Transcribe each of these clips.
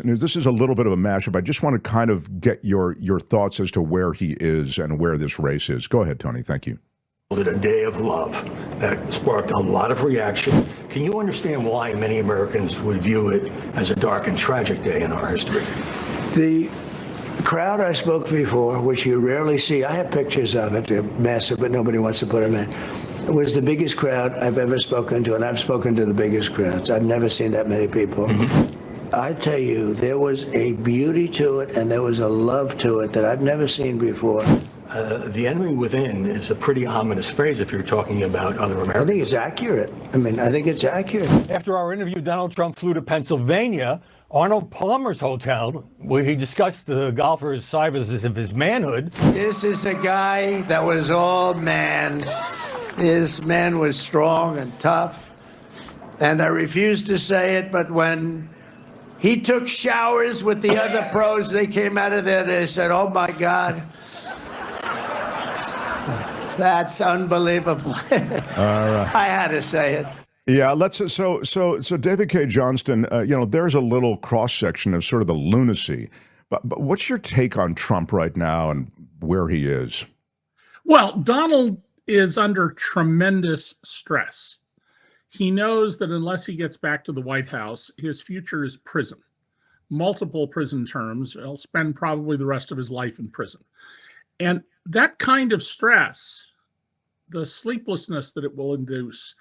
News. This is a little bit of a mashup. I just want to kind of get your thoughts as to where he is and where this race is. Go ahead, Tony. Thank you. A day of love that sparked a lot of reaction. Can you understand why many Americans would view it as a dark and tragic day in our history? The crowd I spoke before, which you rarely see, I have pictures of it, they're massive, but nobody wants to put them in. It was the biggest crowd I've ever spoken to, and I've spoken to the biggest crowds. I've never seen that many people. I tell you, there was a beauty to it, and there was a love to it that I've never seen before. The enemy within is a pretty ominous phrase if you're talking about other Americans. I think it's accurate. I think it's accurate. After our interview, Donald Trump flew to Pennsylvania, Arnold Palmer's hotel, where he discussed the golfer's signs of his manhood. This is a guy that was all man. His man was strong and tough. And I refuse to say it, but when he took showers with the other pros, they came out of there, they said, oh my God. That's unbelievable. All right. I had to say it. Yeah, so David K. Johnston, there's a little cross section of sort of the lunacy, but what's your take on Trump right now and where he is? Well, Donald is under tremendous stress. He knows that unless he gets back to the White House, his future is prison, multiple prison terms. He'll spend probably the rest of his life in prison. And that kind of stress, the sleeplessness that it will induce,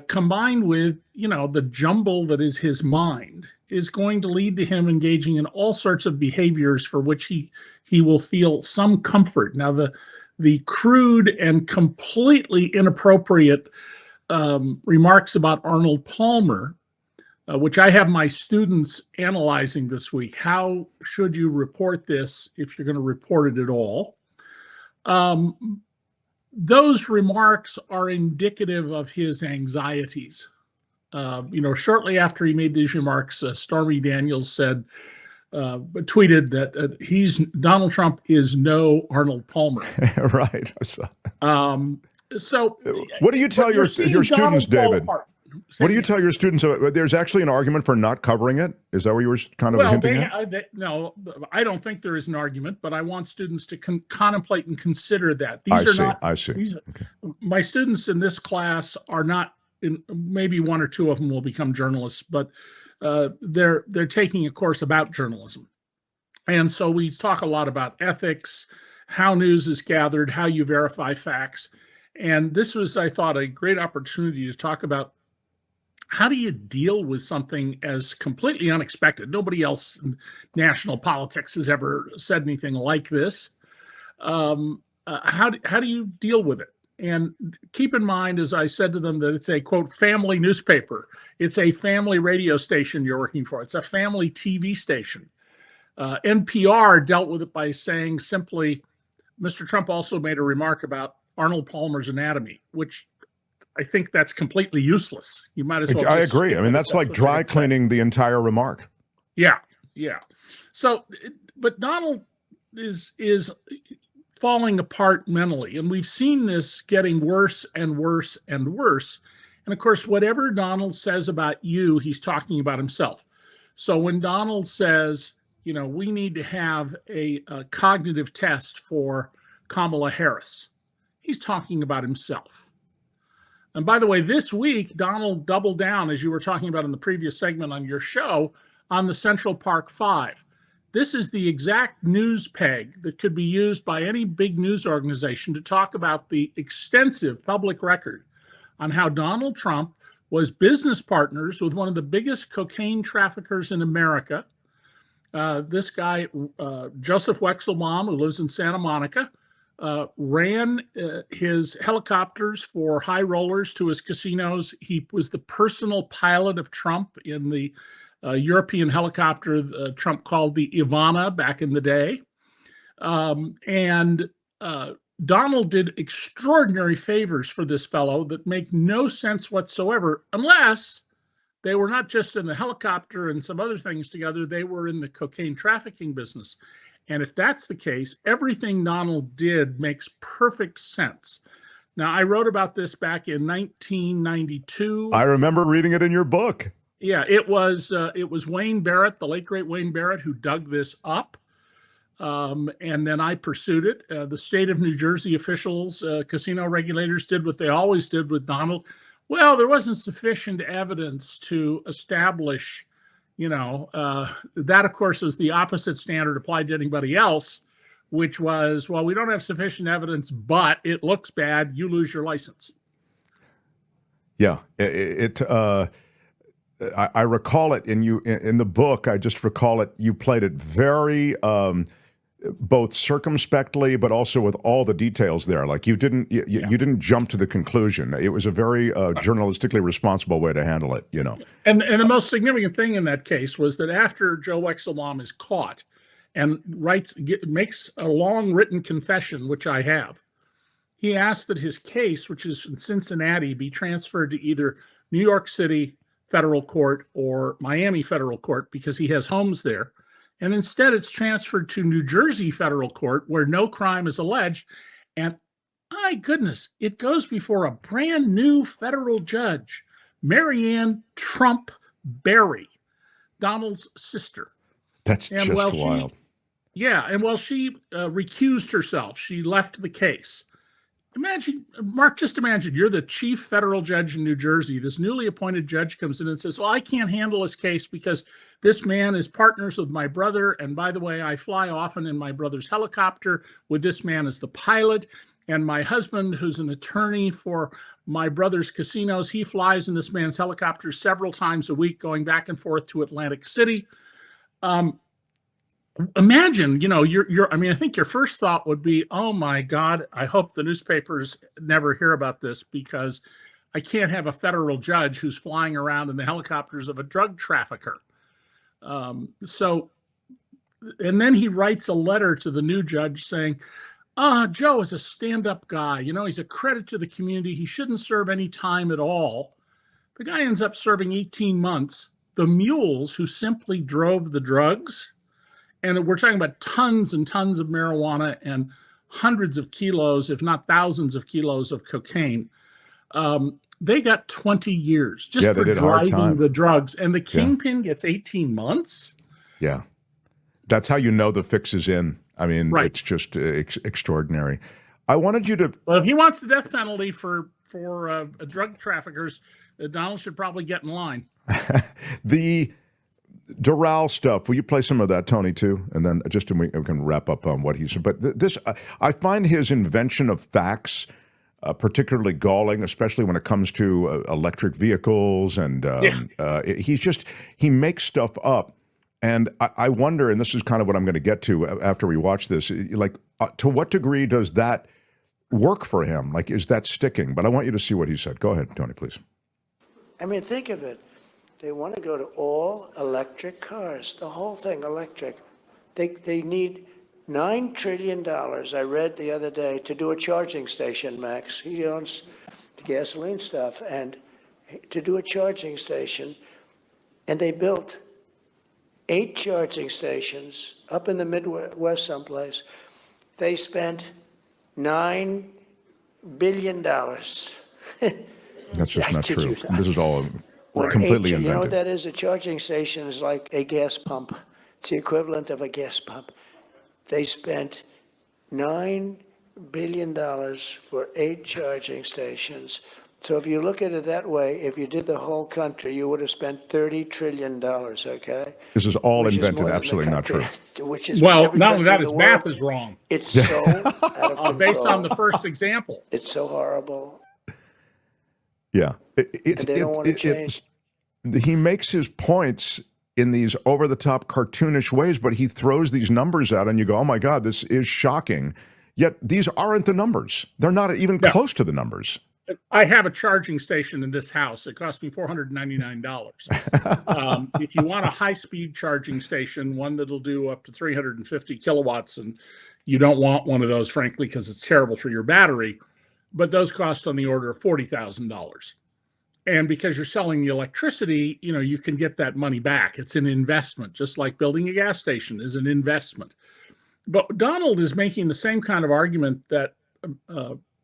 combined with, the jumble that is his mind, is going to lead to him engaging in all sorts of behaviors for which he will feel some comfort. Now, the crude and completely inappropriate remarks about Arnold Palmer, which I have my students analyzing this week. How should you report this if you're going to report it at all? Those remarks are indicative of his anxieties. Shortly after he made these remarks, Stormy Daniels tweeted that Donald Trump is no Arnold Palmer. Right. So what do you tell your students, David? What do you tell your students? There's actually an argument for not covering it? Is that what you were kind of hinting at? No, I don't think there is an argument, but I want students to contemplate and consider that. I see. Okay. My students in this class are not, maybe one or two of them will become journalists, but they're taking a course about journalism. And so we talk a lot about ethics, how news is gathered, how you verify facts. And this was, I thought, a great opportunity to talk about how do you deal with something as completely unexpected? Nobody else in national politics has ever said anything like this. How do you deal with it? And keep in mind, as I said to them, that it's a, quote, family newspaper. It's a family radio station you're working for. It's a family TV station. NPR dealt with it by saying simply, Mr. Trump also made a remark about Arnold Palmer's anatomy, which I think that's completely useless. You might as well. I agree. That's like dry cleaning the entire remark. Yeah. So, but Donald is falling apart mentally, and we've seen this getting worse and worse and worse. And of course, whatever Donald says about you, he's talking about himself. So when Donald says, we need to have a cognitive test for Kamala Harris, he's talking about himself. And by the way, this week, Donald doubled down, as you were talking about in the previous segment on your show, on the Central Park Five. This is the exact news peg that could be used by any big news organization to talk about the extensive public record on how Donald Trump was business partners with one of the biggest cocaine traffickers in America. This guy, Joseph Wexelbaum, who lives in Santa Monica, ran his helicopters for high rollers to his casinos. He was the personal pilot of Trump in the European helicopter Trump called the Ivana back in the day. And Donald did extraordinary favors for this fellow that make no sense whatsoever, unless they were not just in the helicopter and some other things together, they were in the cocaine trafficking business. And if that's the case, everything Donald did makes perfect sense. Now, I wrote about this back in 1992. I remember reading it in your book. Yeah, it was Wayne Barrett, the late great Wayne Barrett, who dug this up. And then I pursued it. The state of New Jersey officials, casino regulators, did what they always did with Donald. Well, there wasn't sufficient evidence to establish, that, of course, was the opposite standard applied to anybody else, which was, well, we don't have sufficient evidence, but it looks bad. You lose your license. Yeah, I recall it in the book. I just recall it. You played it very both circumspectly, but also with all the details there. Like you didn't jump to the conclusion. It was a very journalistically responsible way to handle it. And the most significant thing in that case was that after Joe Wexelbaum is caught and makes a long written confession, which I have, he asked that his case, which is in Cincinnati, be transferred to either New York City federal court or Miami federal court because he has homes there. And instead it's transferred to New Jersey federal court where no crime is alleged. And my goodness, it goes before a brand new federal judge, Marianne Trump Berry, Donald's sister. That's just wild. She recused herself. She left the case. Imagine, Mark, just imagine you're the chief federal judge in New Jersey. This newly appointed judge comes in and says, well, I can't handle this case because this man is partners with my brother. And by the way, I fly often in my brother's helicopter with this man as the pilot. And my husband, who's an attorney for my brother's casinos, he flies in this man's helicopter several times a week going back and forth to Atlantic City. Imagine, I think your first thought would be, oh my God, I hope the newspapers never hear about this because I can't have a federal judge who's flying around in the helicopters of a drug trafficker. And then he writes a letter to the new judge saying, Joe is a stand-up guy. He's a credit to the community. He shouldn't serve any time at all. The guy ends up serving 18 months. The mules who simply drove the drugs, and we're talking about tons and tons of marijuana and hundreds of kilos, if not thousands of kilos of cocaine. They got 20 years just for driving the drugs. And the kingpin gets 18 months? Yeah. That's how you know the fix is in. I mean, It's just extraordinary. I wanted you to... Well, if he wants the death penalty for drug traffickers, Donald should probably get in line. The Doral stuff, will you play some of that, Tony, too? And then we can wrap up on what he said. But I find his invention of facts particularly galling, especially when it comes to electric vehicles. And he makes stuff up. And I wonder, and this is kind of what I'm going to get to after we watch this, to what degree does that work for him? Like, is that sticking? But I want you to see what he said. Go ahead, Tony, please. I mean, think of it. They want to go to all electric cars, the whole thing electric. They need $9 trillion, I read the other day, to do a charging station, Max. He owns the gasoline stuff, and to do a charging station. And they built 8 charging stations up in the Midwest someplace. They spent $9 billion. That's just not true. This is all completely invented. You know what that is? A charging station is like a gas pump. It's the equivalent of a gas pump. They spent $9 billion for 8 charging stations. So if you look at it that way, if you did the whole country, you would have spent $30 trillion, okay? This is all invented, absolutely not true. Which is not only that, his math is wrong. It's so out of control. Based on the first example. It's so horrible. Yeah. And they don't want to change. He makes his points in these over-the-top cartoonish ways, but he throws these numbers out and you go, oh my God, this is shocking. Yet these aren't the numbers. They're not even close to the numbers. I have a charging station in this house. It cost me $499. If you want a high-speed charging station, one that'll do up to 350 kilowatts, and you don't want one of those, frankly, because it's terrible for your battery, but those cost on the order of $40,000. And because you're selling the electricity, you can get that money back. It's an investment, just like building a gas station is an investment. But Donald is making the same kind of argument that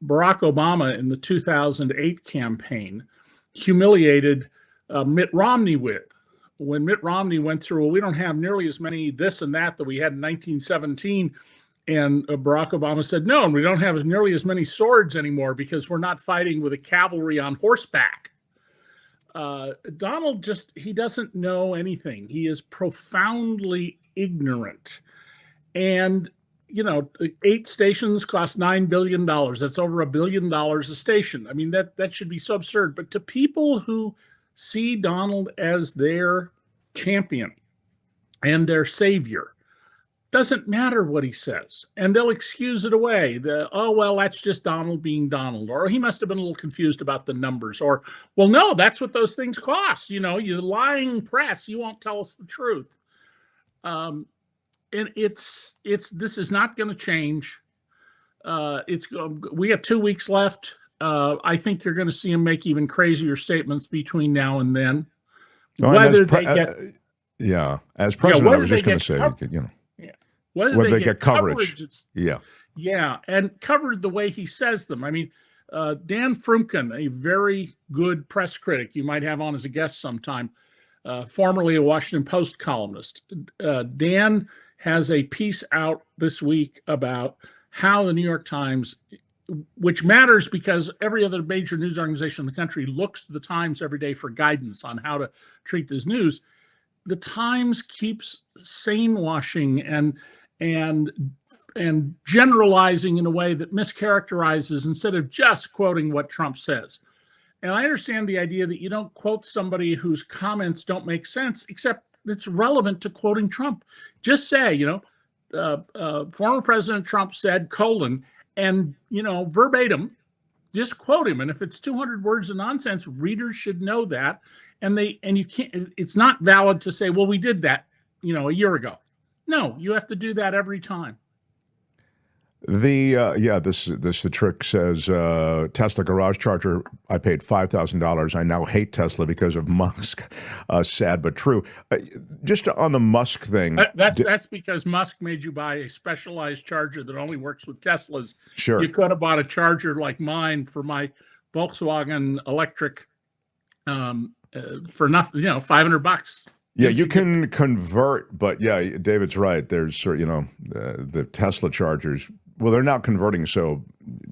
Barack Obama in the 2008 campaign humiliated Mitt Romney with. When Mitt Romney went through, well, we don't have nearly as many this and that we had in 1917. And Barack Obama said, no, and we don't have nearly as many swords anymore because we're not fighting with a cavalry on horseback. Donald he doesn't know anything. He is profoundly ignorant. And, 8 stations cost $9 billion. That's over $1 billion a station. I mean, that should be so absurd. But to people who see Donald as their champion and their savior, doesn't matter what he says, and they'll excuse it away. That's just Donald being Donald, or he must have been a little confused about the numbers, or, well, no, that's what those things cost. You lying press, you won't tell us the truth. And this is not going to change. We have 2 weeks left. I think you're going to see him make even crazier statements between now and then. As president, I was just going to say, whether they get coverage. Yeah, and covered the way he says them. I mean, Dan Frumkin, a very good press critic you might have on as a guest sometime, formerly a Washington Post columnist. Dan has a piece out this week about how the New York Times, which matters because every other major news organization in the country looks to the Times every day for guidance on how to treat this news. The Times keeps sane-washing and generalizing in a way that mischaracterizes instead of just quoting what Trump says. And I understand the idea that you don't quote somebody whose comments don't make sense, except it's relevant to quoting Trump. Just say, former President Trump said, and, verbatim, just quote him. And if it's 200 words of nonsense, readers should know that. And you can't, it's not valid to say, well, we did that, a year ago. No, you have to do that every time. The trick says Tesla garage charger. I paid $5,000. I now hate Tesla because of Musk. Sad but true. Just on the Musk thing. That's because Musk made you buy a specialized charger that only works with Teslas. Sure. You could have bought a charger like mine for my Volkswagen electric for nothing. $500. Yeah, you can convert, but yeah, David's right. There's the Tesla chargers. Well, they're now converting, so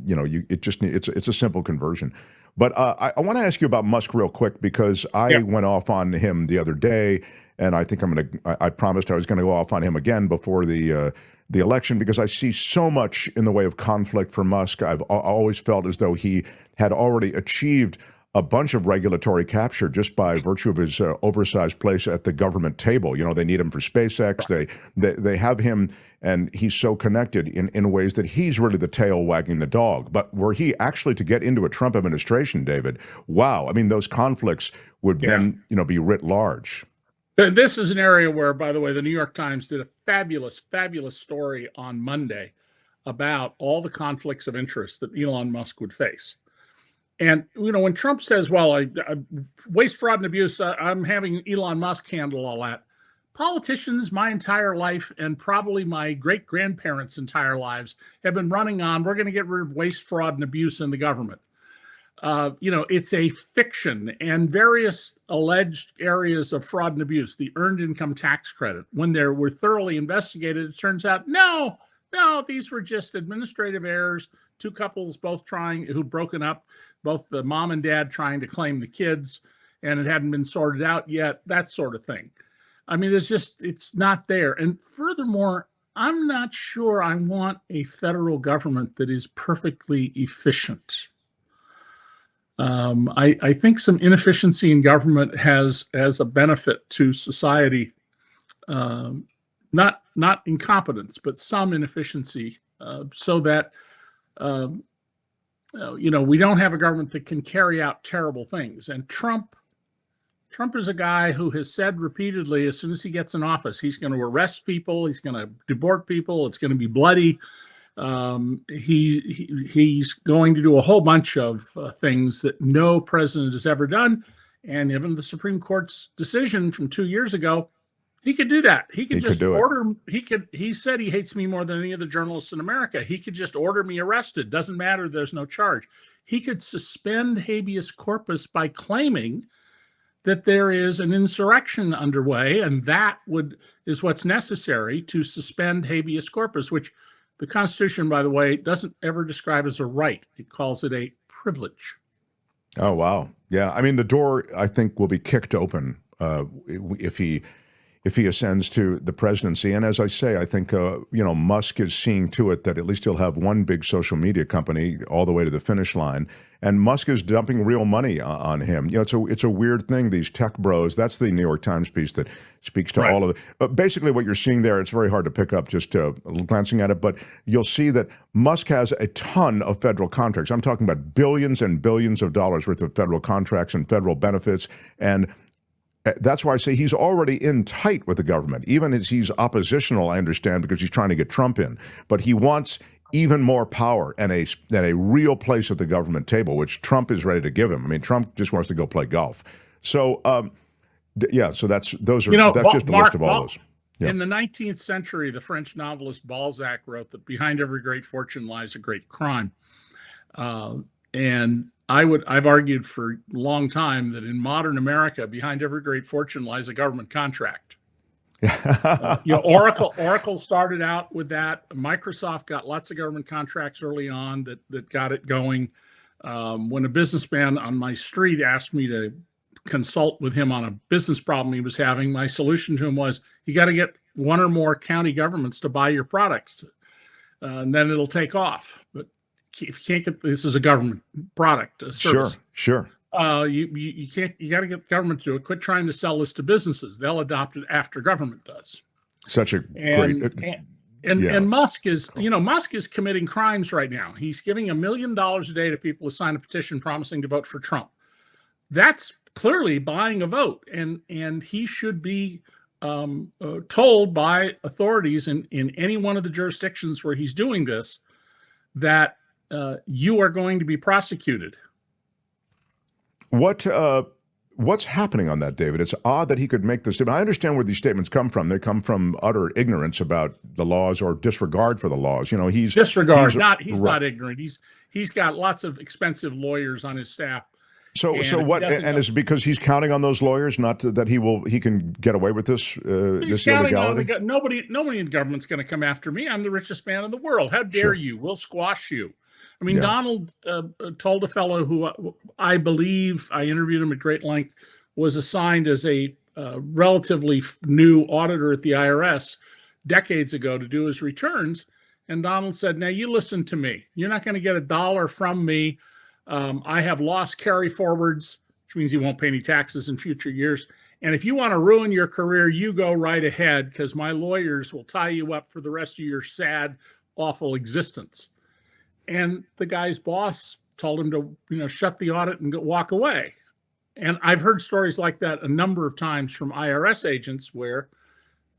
it's a simple conversion. But I want to ask you about Musk real quick because I went off on him the other day, and I think I promised I was going to go off on him again before the election because I see so much in the way of conflict for Musk. I've always felt as though he had already achieved a bunch of regulatory capture just by virtue of his oversized place at the government table. They need him for SpaceX. They have him, and he's so connected in ways that he's really the tail wagging the dog. But were he actually to get into a Trump administration, David, wow, I mean, those conflicts would then, be writ large. This is an area where, by the way, the New York Times did a fabulous, fabulous story on Monday about all the conflicts of interest that Elon Musk would face. And, when Trump says, well, I waste, fraud, and abuse, I'm having Elon Musk handle all that. Politicians my entire life and probably my great-grandparents' entire lives have been running on, we're going to get rid of waste, fraud, and abuse in the government. It's a fiction, and various alleged areas of fraud and abuse, the earned income tax credit, when they were thoroughly investigated, it turns out, no, these were just administrative errors, two couples who'd broken up, both the mom and dad trying to claim the kids, and it hadn't been sorted out yet, that sort of thing. I mean, it's not there. And furthermore, I'm not sure I want a federal government that is perfectly efficient. I think some inefficiency in government has a benefit to society, not incompetence, but some inefficiency, so that we don't have a government that can carry out terrible things. And Trump is a guy who has said repeatedly, as soon as he gets in office, he's going to arrest people, he's going to deport people, it's going to be bloody. He's going to do a whole bunch of things that no president has ever done. And even the Supreme Court's decision from 2 years ago, he could do that. He could just order. He said he hates me more than any other journalists in America. He could just order me arrested. Doesn't matter. There's no charge. He could suspend habeas corpus by claiming that there is an insurrection underway, and that is what's necessary to suspend habeas corpus, which the Constitution, by the way, doesn't ever describe as a right. It calls it a privilege. Oh, wow. Yeah. I mean, the door, I think, will be kicked open if he ascends to the presidency. And as I say, I think, Musk is seeing to it that at least he'll have one big social media company all the way to the finish line. And Musk is dumping real money on him. It's a weird thing, these tech bros. That's the New York Times piece that speaks to all of it. Basically, what you're seeing there, it's very hard to pick up just glancing at it, but you'll see that Musk has a ton of federal contracts. I'm talking about billions and billions of dollars worth of federal contracts and federal benefits. And that's why I say he's already in tight with the government, even as he's oppositional, I understand, because he's trying to get Trump in. But he wants even more power and a real place at the government table, which Trump is ready to give him. I mean, Trump just wants to go play golf. So, so that's just a list of all those. Yeah. In the 19th century, the French novelist Balzac wrote that behind every great fortune lies a great crime. And I've argued for a long time that in modern America, behind every great fortune lies a government contract. Oracle started out with that. Microsoft got lots of government contracts early on that got it going. When a businessman on my street asked me to consult with him on a business problem he was having, my solution to him was, you got to get one or more county governments to buy your products, and then it'll take off. But if you can't get, this is a government product, a service. Sure. You can't. You got to get government to do it. Quit trying to sell this to businesses. They'll adopt it after government does. Such a great. And Musk is committing crimes right now. He's giving $1 million a day to people who sign a petition promising to vote for Trump. That's clearly buying a vote, and he should be told by authorities in any one of the jurisdictions where he's doing this that you are going to be prosecuted. What's happening on that, David? It's odd that he could make this statement. I understand where these statements come from. They come from utter ignorance about the laws or disregard for the laws. He's not ignorant. He's got lots of expensive lawyers on his staff. So what? And is it because he's counting on those lawyers, not that he can get away with this this illegality? Nobody in government's going to come after me. I'm the richest man in the world. How dare you? We'll squash you. I mean, Donald told a fellow who I believe, I interviewed him at great length, was assigned as a relatively new auditor at the IRS decades ago to do his returns. And Donald said, now you listen to me. You're not going to get $1 from me. I have lost carry forwards, which means you won't pay any taxes in future years. And if you want to ruin your career, you go right ahead, because my lawyers will tie you up for the rest of your sad, awful existence. And the guy's boss told him to, shut the audit and walk away. And I've heard stories like that a number of times from IRS agents where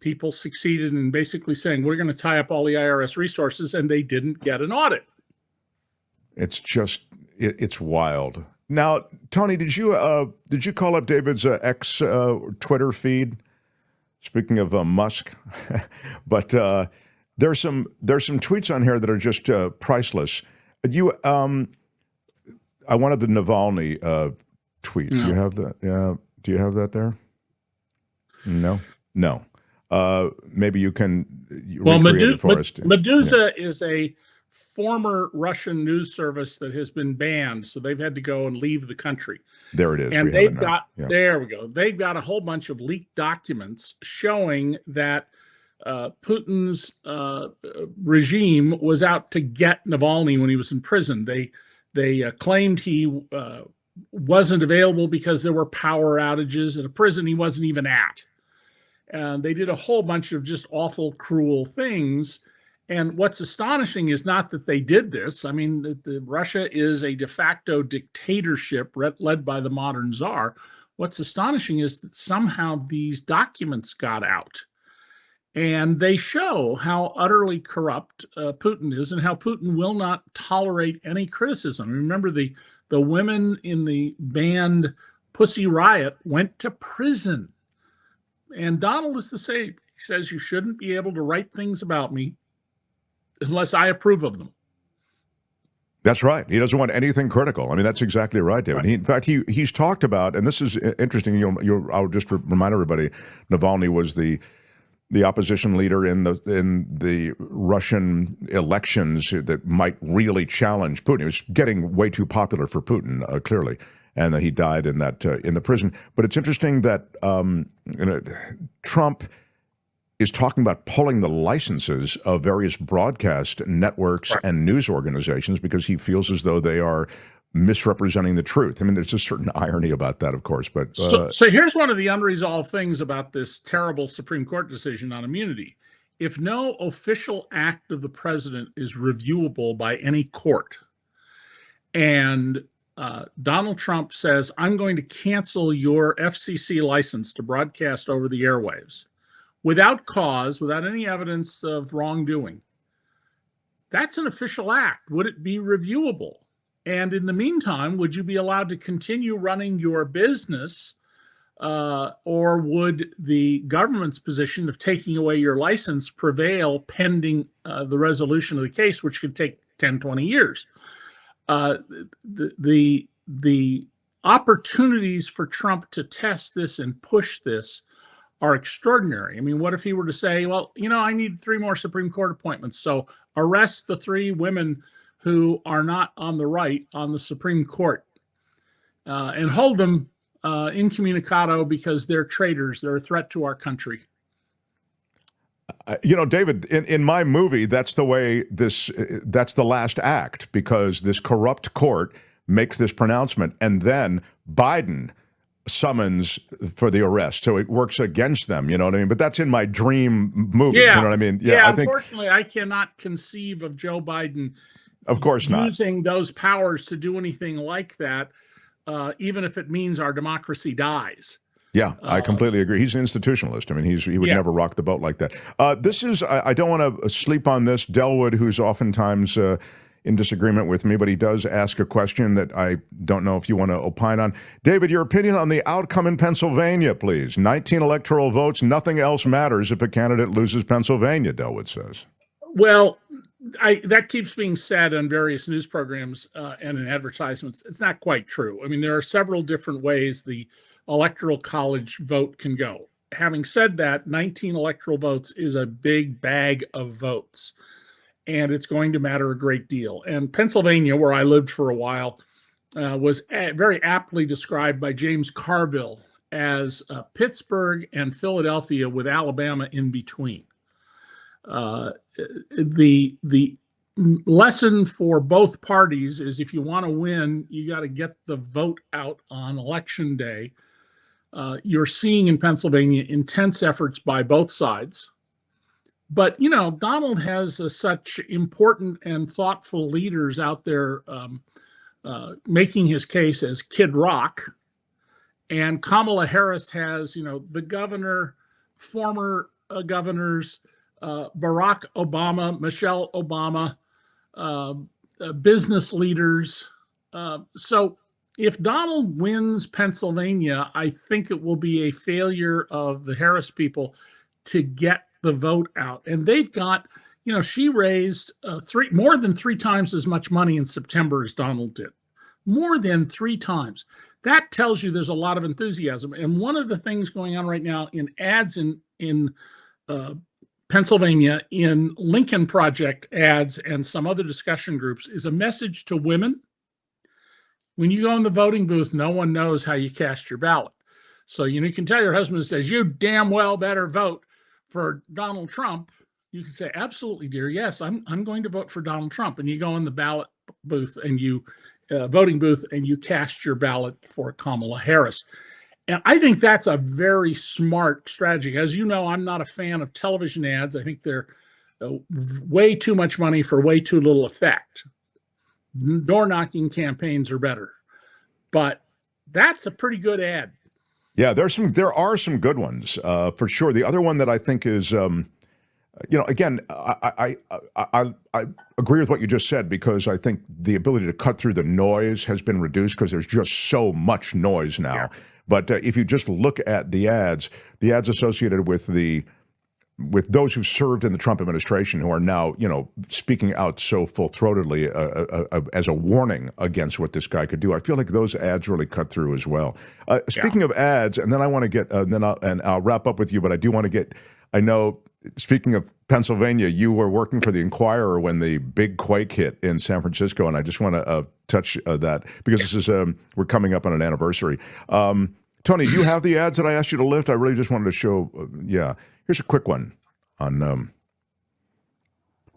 people succeeded in basically saying, we're going to tie up all the IRS resources, and they didn't get an audit. It's just, it's wild. Now, Tony, did you call up David's ex Twitter feed? Speaking of Musk, but there's some tweets on here that are just priceless. I wanted the Navalny tweet. Do you have that? Yeah. Do you have that there? No. Maybe you can recreate it for us. Medusa is a former Russian news service that has been banned, so they've had to go and leave the country. There it is. And they've got there we go. They've got a whole bunch of leaked documents showing that Putin's regime was out to get Navalny when he was in prison. They claimed he wasn't available because there were power outages at a prison he wasn't even at. And they did a whole bunch of just awful, cruel things. And what's astonishing is not that they did this. I mean, Russia is a de facto dictatorship led by the modern czar. What's astonishing is that somehow these documents got out. And they show how utterly corrupt Putin is and how Putin will not tolerate any criticism. Remember, the women in the banned Pussy Riot went to prison. And Donald is the same. He says, you shouldn't be able to write things about me unless I approve of them. That's right. He doesn't want anything critical. I mean, that's exactly right, David. Right. In fact, he's talked about, and this is interesting. I'll just remind everybody, Navalny was the opposition leader in the Russian elections that might really challenge Putin. He was getting way too popular for Putin, clearly, and that he died in the prison. But it's interesting that Trump is talking about pulling the licenses of various broadcast networks and news organizations because he feels as though they are misrepresenting the truth. I mean, there's a certain irony about that, of course. But so here's one of the unresolved things about this terrible Supreme Court decision on immunity. If no official act of the president is reviewable by any court, and Donald Trump says, I'm going to cancel your FCC license to broadcast over the airwaves, without cause, without any evidence of wrongdoing, that's an official act. Would it be reviewable? And in the meantime, would you be allowed to continue running your business, or would the government's position of taking away your license prevail pending the resolution of the case, which could take 10, 20 years? The opportunities for Trump to test this and push this are extraordinary. I mean, what if he were to say, well, I need 3 more Supreme Court appointments, so arrest the 3 women who are not on the right on the Supreme Court and hold them incommunicado because they're traitors. They're a threat to our country. David, in my movie, that's the way that's the last act, because this corrupt court makes this pronouncement and then Biden summons for the arrest. So it works against them, you know what I mean? But that's in my dream movie, you know what I mean? Yeah, unfortunately, I cannot conceive of Joe Biden of course not using those powers to do anything like that, even if it means our democracy dies. Yeah, I completely agree. He's an institutionalist. I mean, he would never rock the boat like that. This is, I don't want to sleep on this. Delwood, who's oftentimes in disagreement with me, but he does ask a question that I don't know if you want to opine on. David, your opinion on the outcome in Pennsylvania, please. 19 electoral votes, nothing else matters if a candidate loses Pennsylvania, Delwood says. Well, that keeps being said on various news programs and in advertisements. It's not quite true. I mean, there are several different ways the electoral college vote can go. Having said that, 19 electoral votes is a big bag of votes, and it's going to matter a great deal. And Pennsylvania, where I lived for a while, was very aptly described by James Carville as Pittsburgh and Philadelphia with Alabama in between. The lesson for both parties is if you want to win, you got to get the vote out on election day. You're seeing in Pennsylvania intense efforts by both sides. But, Donald has such important and thoughtful leaders out there making his case as Kid Rock. And Kamala Harris has, the governor, former governors, Barack Obama, Michelle Obama, business leaders. So if Donald wins Pennsylvania, I think it will be a failure of the Harris people to get the vote out. And they've got, she raised more than 3 times as much money in September as Donald did. More than 3 times. That tells you there's a lot of enthusiasm. And one of the things going on right now in ads in Pennsylvania, in Lincoln Project ads and some other discussion groups, is a message to women. When you go in the voting booth, no one knows how you cast your ballot. So, you can tell your husband who says, you damn well better vote for Donald Trump. You can say, absolutely, dear. Yes, I'm going to vote for Donald Trump. And you go in the ballot booth and voting booth and you cast your ballot for Kamala Harris. And I think that's a very smart strategy. As you know, I'm not a fan of television ads. I think they're way too much money for way too little effect. Door knocking campaigns are better, but that's a pretty good ad. Yeah, there are some good ones for sure. The other one that I think is, again, I agree with what you just said, because I think the ability to cut through the noise has been reduced because there's just so much noise now. Yeah. But if you just look at the ads associated with the with those who served in the Trump administration who are now, speaking out so full-throatedly as a warning against what this guy could do. I feel like those ads really cut through as well. Speaking of ads, and then I want to get, I'll wrap up with you, but I do want to get, I know, speaking of Pennsylvania, you were working for the Inquirer when the big quake hit in San Francisco, and I just want to touch that because this is, we're coming up on an anniversary. Tony, do you have the ads that I asked you to lift? I really just wanted to show, Here's a quick one on.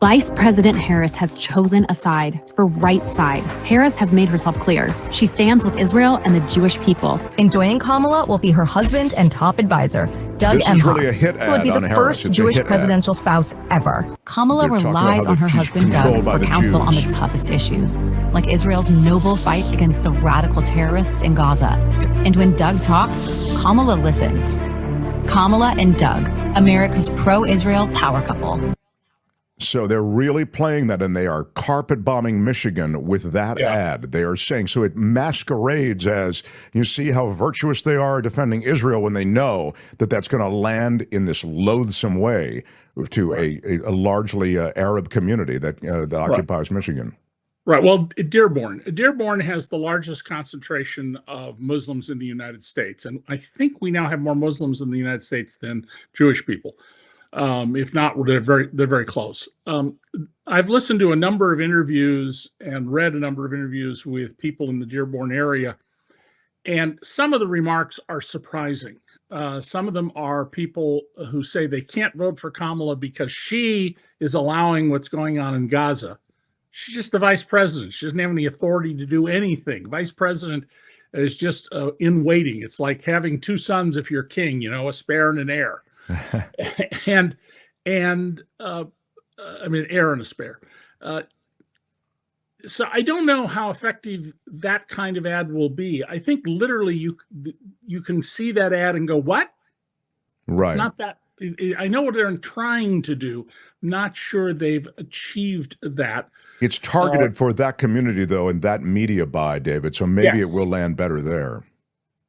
Vice President Harris has chosen a side, the right side. Harris has made herself clear. She stands with Israel and the Jewish people. And joining Kamala will be her husband and top advisor, Doug This is really a hit who would be ad the on first Harris. It's a Jewish hit ad. presidential spouse ever. Kamala They're talking about relies how on her she's husband controlled Doug by for the counsel on the Jews. toughest issues, like Israel's noble fight against the radical terrorists in Gaza. And when Doug talks, Kamala listens. Kamala and Doug, America's pro-Israel power couple. So they're really playing that, and they are carpet bombing Michigan with that ad. They are saying, so it masquerades as, you see how virtuous they are defending Israel when they know that that's going to land in this loathsome way to a largely Arab community that occupies Michigan. Right. Well, Dearborn has the largest concentration of Muslims in the United States. And I think we now have more Muslims in the United States than Jewish people. If not, they're very close. I've listened to a number of interviews and read a number of interviews with people in the Dearborn area. And some of the remarks are surprising. Some of them are people who say they can't vote for Kamala because she is allowing what's going on in Gaza. She's just the vice president. She doesn't have any authority to do anything. Vice president is just in waiting. It's like having two sons if you're king, a spare and an heir. and I mean, heir and a spare. So I don't know how effective that kind of ad will be. I think literally you can see that ad and go, what? Right. It's not that. I know what they're trying to do. Not sure they've achieved that. It's targeted for that community, though, and that media buy, David, so maybe it will land better there.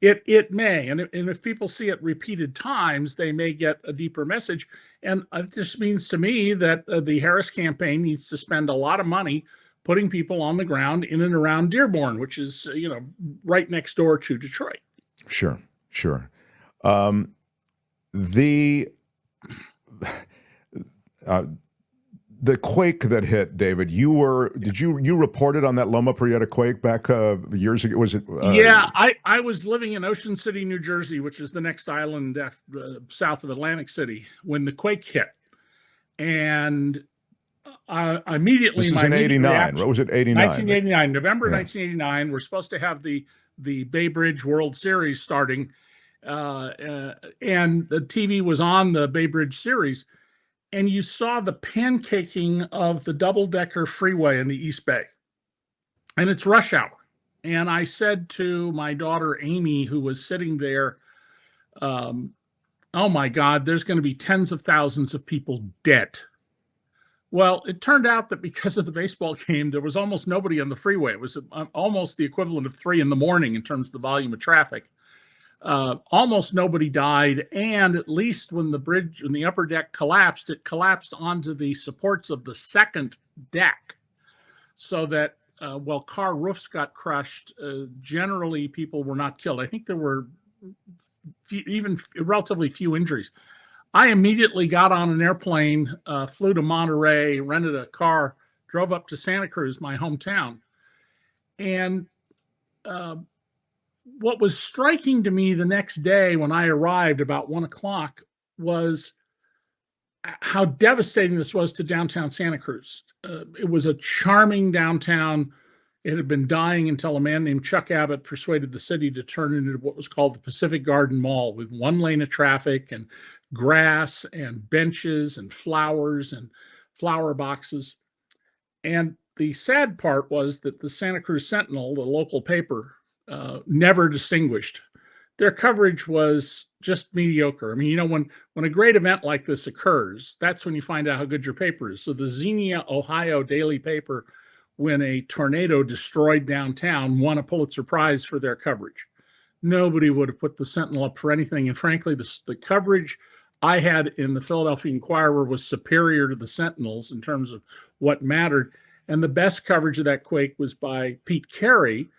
It may, and if people see it repeated times, they may get a deeper message. And it just means to me that the Harris campaign needs to spend a lot of money putting people on the ground in and around Dearborn, which is, right next door to Detroit. Sure. The quake that hit, David, you reported on that Loma Prieta quake back years ago? Was it? I was living in Ocean City, New Jersey, which is the next island south of Atlantic City, when the quake hit, and immediately. This is in '89. What was it? '89. 1989, November 1989. We're supposed to have the Bay Bridge World Series starting, and the TV was on the Bay Bridge Series. And you saw the pancaking of the double-decker freeway in the East Bay. And it's rush hour. And I said to my daughter, Amy, who was sitting there, oh my God, there's going to be tens of thousands of people dead. Well, it turned out that because of the baseball game, there was almost nobody on the freeway. It was almost the equivalent of 3 in the morning in terms of the volume of traffic. Almost nobody died, and at least when the upper deck collapsed, it collapsed onto the supports of the second deck, so that while car roofs got crushed, generally people were not killed. I think there were even relatively few injuries. I immediately got on an airplane, flew to Monterey, rented a car, drove up to Santa Cruz, my hometown, and what was striking to me the next day when I arrived about 1 o'clock was how devastating this was to downtown Santa Cruz. It was a charming downtown. It had been dying until a man named Chuck Abbott persuaded the city to turn it into what was called the Pacific Garden Mall, with 1 lane of traffic and grass and benches and flowers and flower boxes. And the sad part was that the Santa Cruz Sentinel, the local paper, never distinguished. Their coverage was just mediocre. I mean, when a great event like this occurs, that's when you find out how good your paper is. So the Xenia, Ohio daily paper, when a tornado destroyed downtown, won a Pulitzer Prize for their coverage. Nobody would have put the Sentinel up for anything. And frankly, the coverage I had in the Philadelphia Inquirer was superior to the Sentinel's in terms of what mattered. And the best coverage of that quake was by Pete Carey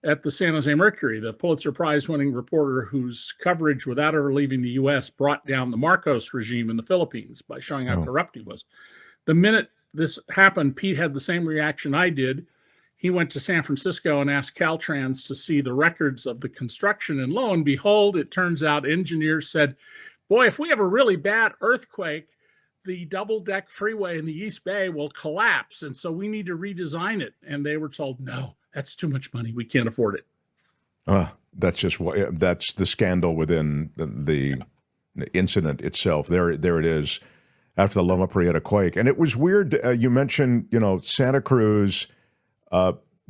at the San Jose Mercury, the Pulitzer Prize winning reporter whose coverage, without ever leaving the U.S., brought down the Marcos regime in the Philippines by showing how corrupt he was. The minute this happened, Pete had the same reaction I did. He went to San Francisco and asked Caltrans to see the records of the construction. And lo and behold, it turns out engineers said, boy, if we have a really bad earthquake, the double-deck freeway in the East Bay will collapse. And so we need to redesign it. And they were told, no, that's too much money. We can't afford it. That's just that's the scandal within the incident itself. There it is after the Loma Prieta quake. And it was weird. You mentioned, Santa Cruz,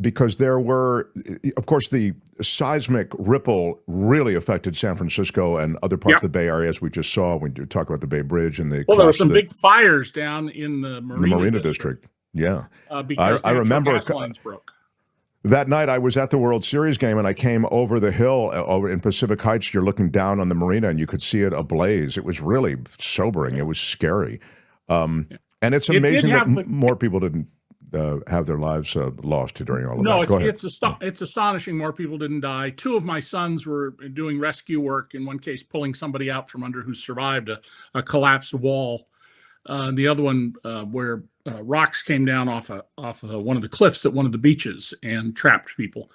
because there were, of course, the seismic ripple really affected San Francisco and other parts of the Bay Area, as we just saw when you talk about the Bay Bridge and the. Well, there were some big fires down in the Marina District. Yeah, because I remember gas lines broke. That night, I was at the World Series game, and I came over the hill over in Pacific Heights. You're looking down on the marina, and you could see it ablaze. It was really sobering. It was scary. And it's amazing that more people didn't have their lives lost during all of that. No, it's astonishing more people didn't die. Two of my sons were doing rescue work, in one case pulling somebody out from under who survived a collapsed wall. The other one where rocks came down off one of the cliffs at one of the beaches and trapped people.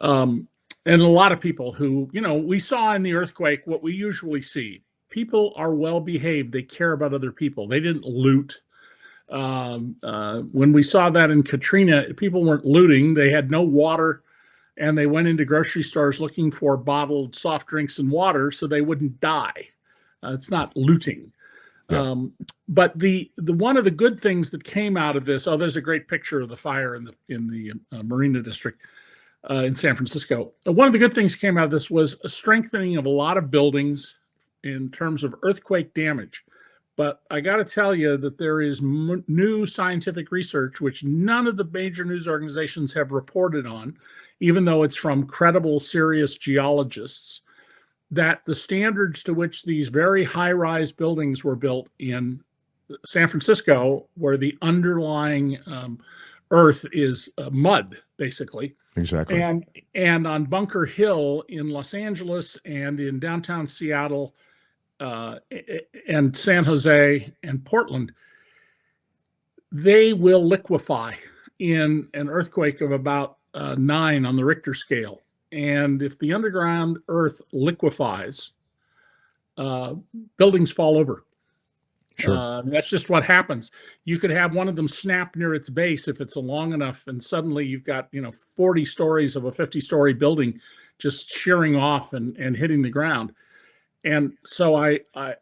And a lot of people who, we saw in the earthquake what we usually see. People are well behaved. They care about other people. They didn't loot. When we saw that in Katrina, people weren't looting. They had no water, and they went into grocery stores looking for bottled soft drinks and water so they wouldn't die. It's not looting. Yeah. But the one of the good things that came out of this, there's a great picture of the fire in the Marina District in San Francisco. One of the good things that came out of this was a strengthening of a lot of buildings in terms of earthquake damage. But I got to tell you that there is new scientific research, which none of the major news organizations have reported on, even though it's from credible, serious geologists, that the standards to which these very high-rise buildings were built in San Francisco, where the underlying earth is mud, basically. Exactly. And on Bunker Hill in Los Angeles and in downtown Seattle, and San Jose and Portland, they will liquefy in an earthquake of about 9 on the Richter scale. And if the underground earth liquefies, buildings fall over. Sure. That's just what happens. You could have one of them snap near its base if it's long enough, and suddenly you've got 40 stories of a 50-story building just shearing off and hitting the ground. And so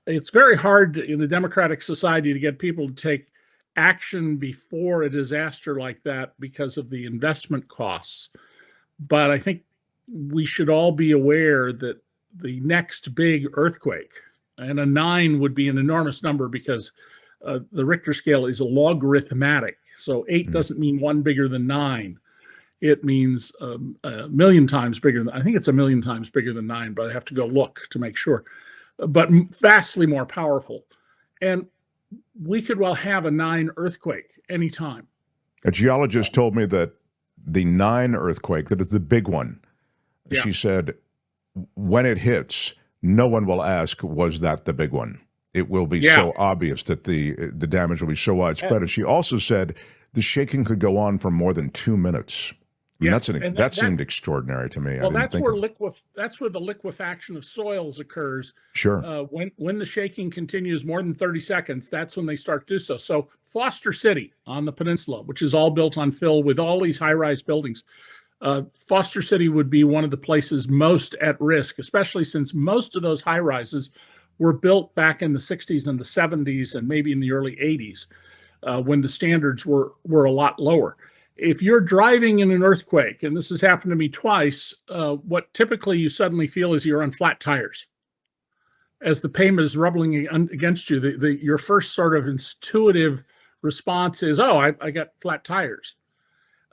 it's very hard in a democratic society to get people to take action before a disaster like that because of the investment costs. But I think we should all be aware that the next big earthquake, and a 9 would be an enormous number because the Richter scale is logarithmic. So 8 doesn't mean 1 bigger than 9. It means a million times bigger. I think it's a million times bigger than 9, but I have to go look to make sure. But vastly more powerful. And we could well have a 9 earthquake anytime. A geologist told me that the 9 earthquake, that is the big one, she said, when it hits, no one will ask, was that the big one? It will be so obvious that the damage will be so widespread. And she also said the shaking could go on for more than 2 minutes. That seemed extraordinary to me. Well, that's where the liquefaction of soils occurs. Sure. When the shaking continues more than 30 seconds, that's when they start to do so. So Foster City on the peninsula, which is all built on fill with all these high-rise buildings, Foster City would be one of the places most at risk, especially since most of those high-rises were built back in the 60s and the 70s and maybe in the early 80s when the standards were a lot lower. If you're driving in an earthquake, and this has happened to me twice, what typically you suddenly feel is you're on flat tires. As the pavement is rubbling against you, your first sort of intuitive response is, oh, I got flat tires,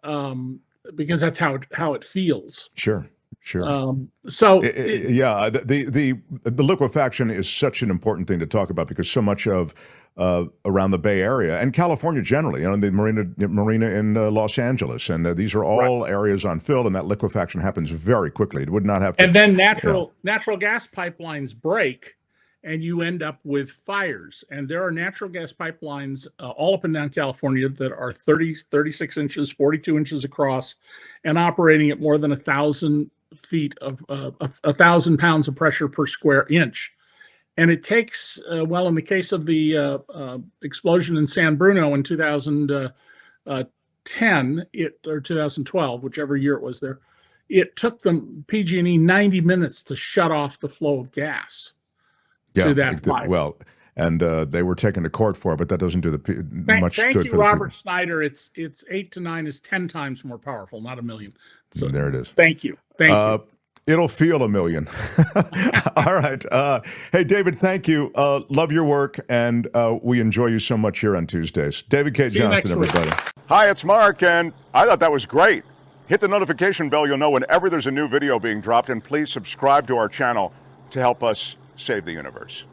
because that's how it feels. Sure. Sure. So Yeah, the liquefaction is such an important thing to talk about because so much of around the Bay Area and California generally, the marina in Los Angeles, and these are all areas on fill, and that liquefaction happens very quickly. It would not have to. And then natural gas pipelines break, and you end up with fires. And there are natural gas pipelines all up and down California that are 36 inches, 42 inches across, and operating at more than 1,000 feet of 1,000 pounds of pressure per square inch. And it takes, well, in the case of the explosion in San Bruno in 2010, or 2012, whichever year it was there, it took them, PG&E, 90 minutes to shut off the flow of gas to that fire. Well, and they were taken to court for it, but that doesn't do much Thank good you, for the Robert people. Snyder. It's 8 to 9 is 10 times more powerful, not a million. So There it is. Thank you. Thank you. It'll feel a million. All right. Hey, David, thank you. Love your work, and we enjoy you so much here on Tuesdays. David K. See you Johnston, next week. everybody. Hi, it's Mark, and I thought that was great. Hit the notification bell. You'll know whenever there's a new video being dropped, and please subscribe to our channel to help us save the universe.